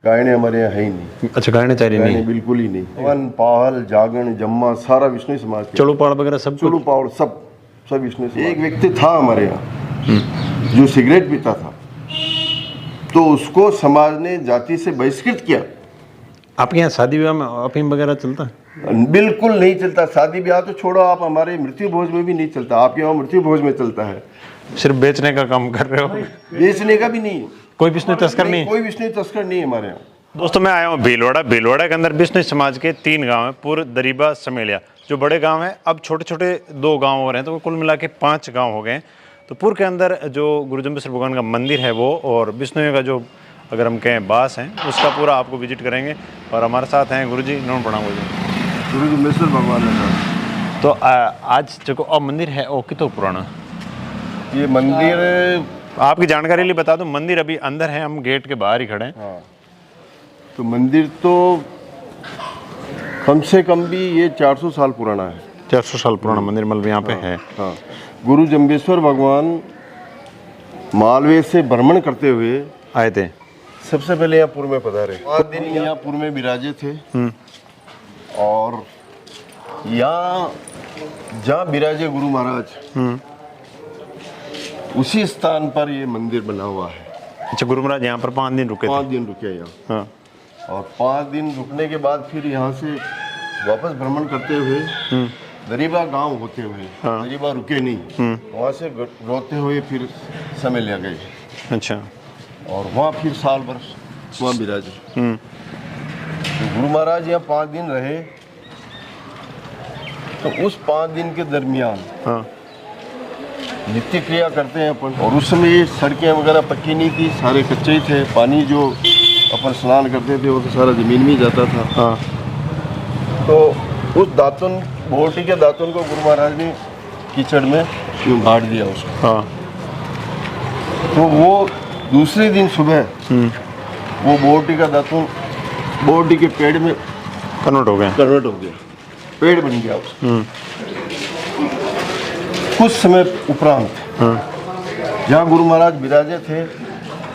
गायने हमारे यहाँ है ही नहीं। अच्छा, गायने चारी नहीं है। बिल्कुल ही नहीं। हवन, पाहल, जागरण, जम्मा सारा विष्णु समाज के। चलो पाड़ वगैरह सब चलो पावड़ सब विष्णु समाज। एक व्यक्ति था हमारे यहाँ जो सिगरेट पीता था, तो उसको समाज ने जाति से बहिष्कृत किया। आपके यहाँ शादी विवाह में अफीम वगैरह चलता है? बिल्कुल नहीं चलता। शादी ब्याह तो छोड़ो, आप हमारे मृत्यु भोज में भी नहीं चलता। आपके यहाँ मृत्यु भोज में चलता है। सिर्फ बेचने का काम कर रहे हो? बेचने का भी नहीं। कोई विष्णु तस्कर नहीं? कोई विष्णु तस्कर नहीं हमारे यहाँ। दोस्तों, मैं आया हूँ भीलवाड़ा के अंदर विष्णु समाज के 3 गांव हैं, पूर, दरीबा, समेलिया, जो बड़े गांव हैं। अब छोटे छोटे 2 गांव हो रहे हैं, तो कुल मिला के 5 गांव हो गए। तो पूर के अंदर जो गुरु जम्बेश्वर भगवान का मंदिर है वो, और विष्णु का जो अगर हम कहें बास है, उसका पूरा आपको विजिट करेंगे। और हमारे साथ हैं गुरु जी। नमो प्रणाम गुरु जम्बेश्वर भगवान है। तो आज जो अब मंदिर है वो कितना पुराना? ये मंदिर आपकी जानकारी लिए बता दूं, मंदिर अभी अंदर है, हम गेट के बाहर ही खड़े हैं। हाँ, तो मंदिर तो कम से कम भी ये 400 साल पुराना है। 400 साल पुराना मंदिर मतलब यहाँ पे है। हाँ, गुरु जम्बेश्वर भगवान मालवे से भ्रमण करते हुए आए थे। सबसे पहले यहाँ पूर्व में पधारे। 5 दिन यहाँ पूर्व में विराजे थे। और यहाँ जहाँ विराजे गुरु महाराज, उसी स्थान पर ये मंदिर बना हुआ है। अच्छा, गुरु महाराज यहाँ पर 5 दिन रुके थे? 5 दिन रुके यहाँ। हाँ। और 5 दिन रुकने के बाद फिर यहाँ से वापस भ्रमण करते हुए दरीबा गांव होते हुए, दरीबा रुके नहीं, वहाँ से रोते हुए फिर समय ले गए। अच्छा। और वहाँ फिर साल भर वहाँ विराजे। तो गुरु महाराज यहाँ 5 दिन रहे। तो उस 5 दिन के दरमियान नित्य क्रिया करते हैं अपन। और उस समय सड़कें वगैरह पक्की नहीं थी, सारे कच्चे ही थे। पानी जो अपन स्नान करते थे वो तो सारा जमीन में ही जाता था। तो उस दातुन, बोटी के दातुन को गुरु महाराज ने कीचड़ में यूं गाड़ दिया उसको। तो वो दूसरे दिन सुबह वो बोटी का दातुन बोटी के पेड़ में कन्वर्ट हो गया, पेड़ बन गया उसका। कुछ समय उपरांत जहाँ गुरु महाराज विराजे थे,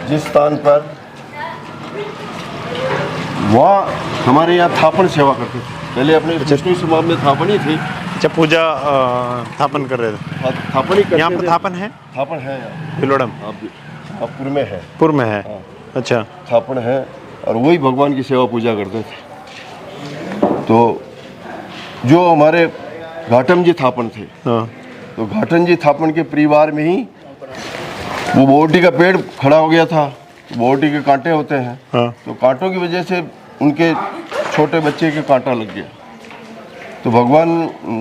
जिस स्थान पर, वहाँ हमारे यहाँ थापन सेवा करते थे। पहले अपने विष्णु समाज में थापन ही थी। अच्छा, पूजा थापन कर रहे थे? थापन ही करते थे। यहाँ पर थापन है? थापन है यहाँ भीलवाड़ा पूर्व में है। पूर्व में है। हाँ। अच्छा, थापन है। और वही भगवान की सेवा पूजा करते थे। तो जो हमारे घाटम जी थापन थे, तो घाटन जी थापन के परिवार में ही वो बोटी का पेड़ खड़ा हो गया था। बोटी के कांटे होते हैं। तो कांटों की वजह से उनके छोटे बच्चे के कांटा लग गया। तो भगवान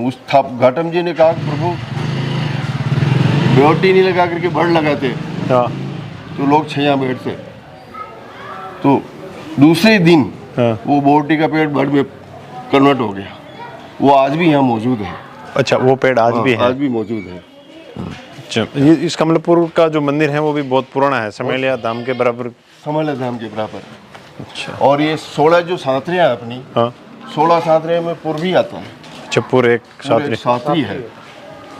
उस घाटम जी ने कहा, प्रभु बोटी नहीं लगा करके बड़ लगाते तो लोग छैया बैठते। तो दूसरे दिन वो बोटी का पेड़ बड़ में कन्वर्ट हो गया। वो आज भी यहाँ मौजूद है। अच्छा, वो पेड़ आज भी है? आज भी मौजूद है। अच्छा, ये इस कमलपुर का जो मंदिर है वो भी बहुत पुराना है, समेलिया धाम के बराबर? समेलिया धाम के बराबर। अच्छा। और ये 16 जो सांतरियाँ हैं अपनी, 16 सांतरियाँ में पूर्व ही आता है। अच्छा, पूरे एक सांतरी है।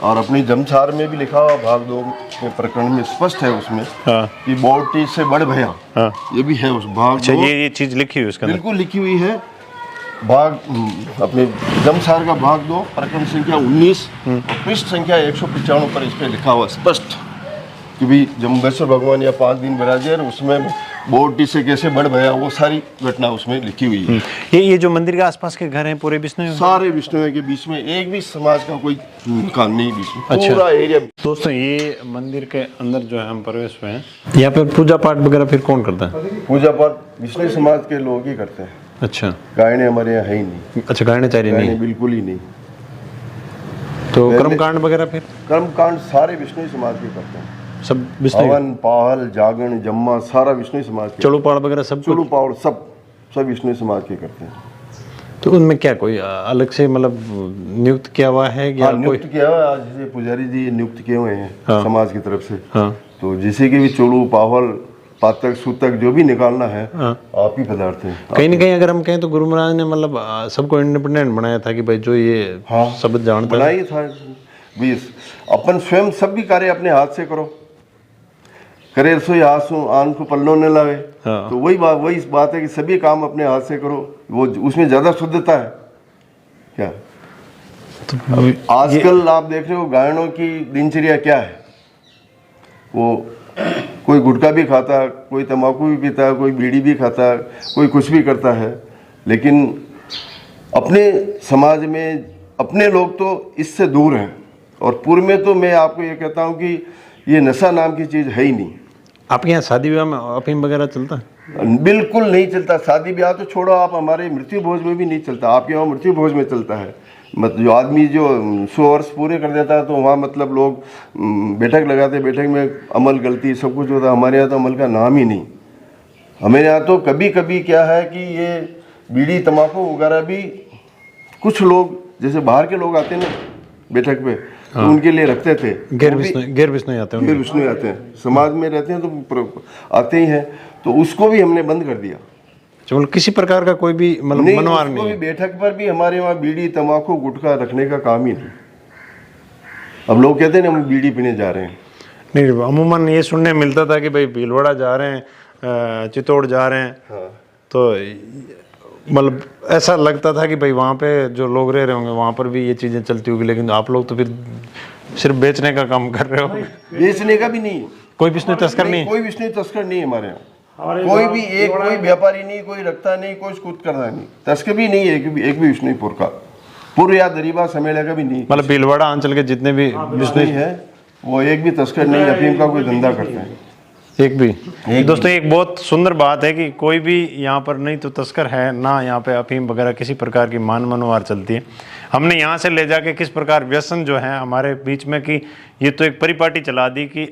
और अपनी जमसार में भी लिखा हुआ भाग 2 के प्रकरण में स्पष्ट है उसमें कि बोटी से बड़ भया। ये भी है उस भाग। अच्छा, ये चीज लिखी हुई उसके अंदर? बिल्कुल लिखी हुई है। भाग अपने जमसार का भाग 2 प्रकरण संख्या 19 और पृष्ठ संख्या 195 पर इस पे लिखा हुआ स्पष्ट कि भी जम्बेश्वर भगवान या 5 दिन विराजे, उसमें बोटी से कैसे बढ़ भया, वो सारी घटना उसमें लिखी हुई है। ये जो मंदिर के आसपास के घर हैं पूरे विष्णु? सारे विष्णु के बीच में एक भी समाज का कोई मकान नहीं बीच में। अच्छा। पूरा एरिया। दोस्तों, ये मंदिर के अंदर जो है हम प्रवेश हुए हैं। यहाँ पे पूजा पाठ वगैरह फिर कौन करता है? पूजा पाठ विष्णु समाज के लोग ही करते हैं। अच्छा। गायने हमारे यहाँ है ही नहीं। अच्छा, गायने चारी नहीं? बिल्कुल ही नहीं। तो कर्मकांड वगैरह? फिर कर्मकांड सारे विष्णु समाज के करते हैं। सब विष्णु? हवन, पाहल, जागरण, जम्मा सारा विष्णु समाज के। चलो पाड़ वगैरह सब? चलो पाड़ सब विष्णु समाज के करते हैं। तो उनमें क्या कोई अलग से मतलब नियुक्त किया हुआ है या नियुक्त किया हुआ है? आज जैसे पुजारी जी नियुक्त किए हुए हैं समाज की तरफ से। तो जिसे की भी चोलू, पावल, पातक, सूतक जो भी निकालना है आप ही पदार्थ हैं। कहीं ना कहीं अगर हम कहें तो गुरु महाराज ने मतलब सबको इंडिपेंडेंट बनाया था कि भाई जो ये शब्द जानता है, बनाया था। 20 अपन स्वयं सब भी कार्य अपने हाथ से करो। करे सोई आन को पल्लो न लावे। हाँ। तो वही बात है कि सभी काम अपने हाथ से करो, वो उसमें ज्यादा शुद्धता है क्या। तो आजकल आप देख रहे हो गायनों की दिनचर्या क्या है, वो कोई गुटखा भी खाता, कोई तंबाकू भी पीता, कोई बीड़ी भी खाता, कोई कुछ भी करता है, लेकिन अपने समाज में अपने लोग तो इससे दूर हैं। और पूर्व में तो मैं आपको ये कहता हूँ कि ये नशा नाम की चीज़ है ही नहीं। आपके यहाँ शादी विवाह में अफीम वगैरह चलता है? बिल्कुल नहीं चलता। शादी ब्याह तो छोड़ो, आप हमारे मृत्यु भोज में भी नहीं चलता। आपके यहाँ मृत्यु भोज में चलता है, मतलब जो आदमी जो 100 वर्ष पूरे कर देता है तो वहाँ मतलब लोग बैठक लगाते, बैठक में अमल गलती सब कुछ होता है। हमारे यहाँ तो अमल का नाम ही नहीं। हमारे यहाँ तो कभी कभी क्या है कि ये बीड़ी तंबाकू वगैरह भी कुछ लोग, जैसे बाहर के लोग आते हैं ना बैठक पे, तो उनके लिए रखते थे। गैर विष्णु आते हैं, गैर विष्णु आते हैं, समाज में रहते हैं तो आते ही हैं, तो उसको भी हमने बंद कर दिया। मतलब किसी प्रकार का कोई भी मतलब मनोवार नहीं है। बैठक पर भी हमारे वहाँ बीड़ी तंबाकू गुटखा रखने का काम ही नहीं। अब लोग कहते हैं ना हम बीड़ी पीने जा रहे हैं। नहीं, अमूमन ये सुनने मिलता था कि भाई भीलवाड़ा जा रहे हैं, चित्तौड़ जा रहे हैं। हाँ। तो मतलब ऐसा लगता था कि भाई वहाँ पे जो लोग रह रहे होंगे वहाँ पर भी ये चीज़ें चलती होगी, लेकिन आप लोग तो फिर सिर्फ बेचने का काम कर रहे हो। बेचने का भी नहीं, कोई विष्णु तस्कर नहीं, कोई विष्णु तस्कर नहीं हमारे यहाँ। कोई भी एक कोई व्यापारी नहीं, कोई रखता नहीं, कोई कुछ करता नहीं, तस्कर भी नहीं है एक भी विष्णुपुर का, पूर्व या दरीबा समेला का भी नहीं। मतलब भीलवाड़ा अंचल के जितने भी विष्णु है वो एक भी तस्कर नहीं अफीम का कोई धंधा करता है, एक भी। दोस्तों एक बहुत सुंदर बात है कि कोई भी यहाँ पर नहीं तो तस्कर है ना, यहाँ पे अफीम वगैरह किसी प्रकार की मनोवार चलती है। हमने यहाँ से ले जाके किस प्रकार व्यसन जो है हमारे बीच में कि ये तो एक परिपाटी चला दी कि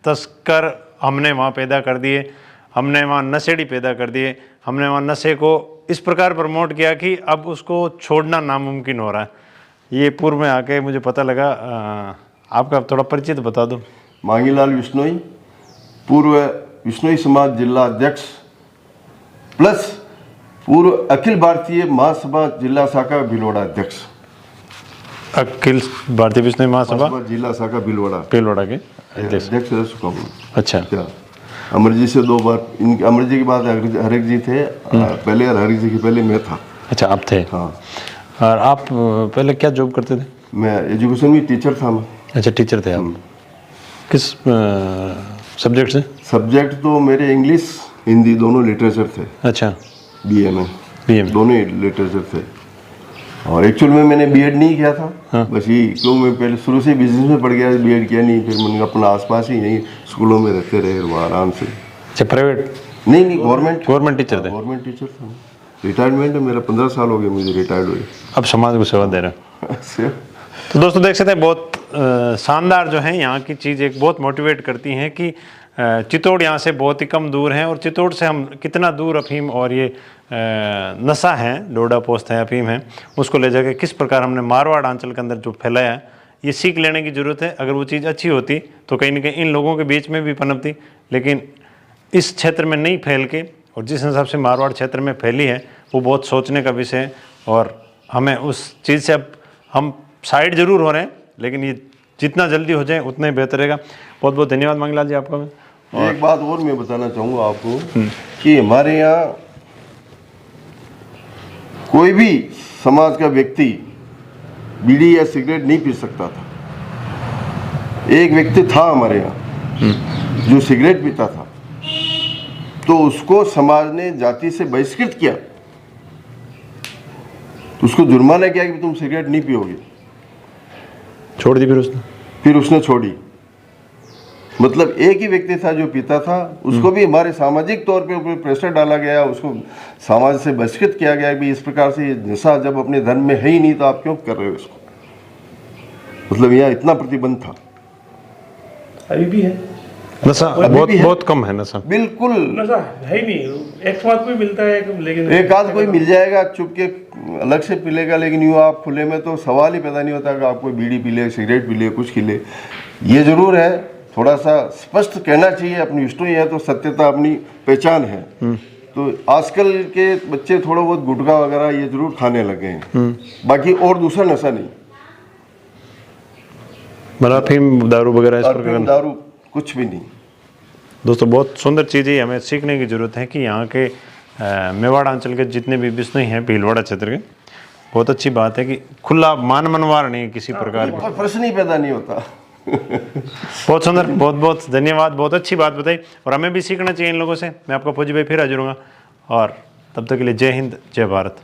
तस्कर हमने वहाँ पैदा कर दिए, हमने वहाँ नशेड़ी पैदा कर दिए, हमने वहाँ नशे को इस प्रकार प्रमोट किया कि अब उसको छोड़ना नामुमकिन हो रहा है। ये पूर्व में आके मुझे पता लगा। आपका थोड़ा परिचय तो बता दो। मांगीलाल विश्नोई, पूर्व विश्नोई समाज जिला अध्यक्ष प्लस पूर्व अखिल भारतीय महासभा जिला शाखा भीलवाड़ा अध्यक्ष। अखिल भारतीय विश्नोई महासभा जिला शाखा भीलवाड़ा के अध्यक्ष रह चुका हूँ। अच्छा। क्या अमर जी से 2 बार, अमर जी के बाद हरिक जी थे, पहले हरिक जी के पहले मैं था। अच्छा, आप थे। हाँ। और आप पहले क्या जॉब करते थे? मैं एजुकेशन में टीचर था मैं। अच्छा, टीचर थे आप। किस सब्जेक्ट से? सब्जेक्ट तो मेरे इंग्लिश हिंदी दोनों लिटरेचर थे। अच्छा। बीए में दोनों ही लिटरेचर थे। और एक्चुअल में मैंने बीएड नहीं किया था। हाँ। बस ये क्यों मैं पहले शुरू से बिजनेस में पढ़ गया, बीएड किया नहीं, फिर मैंने अपना आसपास ही यहीं स्कूलों में रहते रहे वहाँ आराम से। अच्छा, प्राइवेट? नहीं, गवर्नमेंट टीचर थे। गवर्नमेंट टीचर था। रिटायरमेंट है मेरा, 15 साल हो गए मुझे रिटायर्ड हुए। अब समाज को सेवा दे रहे हैं। तो दोस्तों देख सकते हैं बहुत शानदार जो है यहाँ की चीज़ एक बहुत मोटिवेट करती हैं कि चित्तौड़ यहाँ से बहुत ही कम दूर है, और चित्तौड़ से हम कितना दूर अफीम और ये नशा है, डोडा पोस्त है, अफीम है, उसको ले जाके किस प्रकार हमने मारवाड़ अंचल के अंदर जो फैलाया है, ये सीख लेने की ज़रूरत है। अगर वो चीज़ अच्छी होती तो कहीं ना कहीं इन लोगों के बीच में भी पनपती, लेकिन इस क्षेत्र में नहीं फैल के, और जिस हिसाब से मारवाड़ क्षेत्र में फैली है वो बहुत सोचने का विषय है। और हमें उस चीज़ से अब हम साइड ज़रूर हो रहे हैं, लेकिन ये जितना जल्दी हो जाए उतना ही बेहतर रहेगा। बहुत बहुत धन्यवाद मांगीलाल जी आपका। एक बात और मैं बताना चाहूँगा आपको कि हमारे यहाँ कोई भी समाज का व्यक्ति बीड़ी या सिगरेट नहीं पी सकता था। एक व्यक्ति था हमारे यहाँ जो सिगरेट पीता था, तो उसको समाज ने जाति से बहिष्कृत किया, तो उसको जुर्माना किया कि तुम सिगरेट नहीं पियोगे, छोड़ दी। फिर उसने छोड़ी। मतलब एक ही व्यक्ति था जो पीता था, उसको भी हमारे सामाजिक तौर पे ऊपर प्रेशर डाला गया, उसको समाज से बहिष्कृत किया गया कि इस प्रकार से नशा जब अपने धर्म में है ही नहीं तो आप क्यों कर रहे हो इसको। मतलब यहाँ इतना प्रतिबंध था। अभी भी है नशा, बहुत कम है नशा, बिल्कुल नशा है ही नहीं। एक बात कोई मिलता है, लेकिन एक आध कोई मिल जाएगा चुप के अलग से पी लेगा, लेकिन यूँ आप खुले में तो सवाल ही पैदा नहीं होता कि आप कोई बीड़ी पी ले, सिगरेट पी ले, कुछ पी ले। ये जरूर है, थोड़ा सा स्पष्ट कहना चाहिए, अपनी हिस्ट्री है तो सत्यता अपनी पहचान है। तो आजकल के बच्चे थोड़ा बहुत गुटखा वगैरह ये जरूर खाने लगे हैं, बाकी और दूसरा नशा नहीं। मतलब अफीम दारू वगैरह, दारू कुछ भी नहीं। दोस्तों बहुत सुंदर चीज़ है, हमें सीखने की ज़रूरत है कि यहाँ के मेवाड़ अंचल के जितने भी बिश्नोई हैं भीलवाड़ा क्षेत्र के, बहुत अच्छी बात है कि खुला मान मनवार नहीं है किसी प्रकार की, और प्रश्न ही पैदा नहीं होता। बहुत सुंदर, बहुत बहुत धन्यवाद, बहुत अच्छी बात बताई और हमें भी सीखना चाहिए इन लोगों से। मैं आपका फौजी भाई फिर हाजिर हूँगा और तब तक के लिए जय हिंद, जय भारत।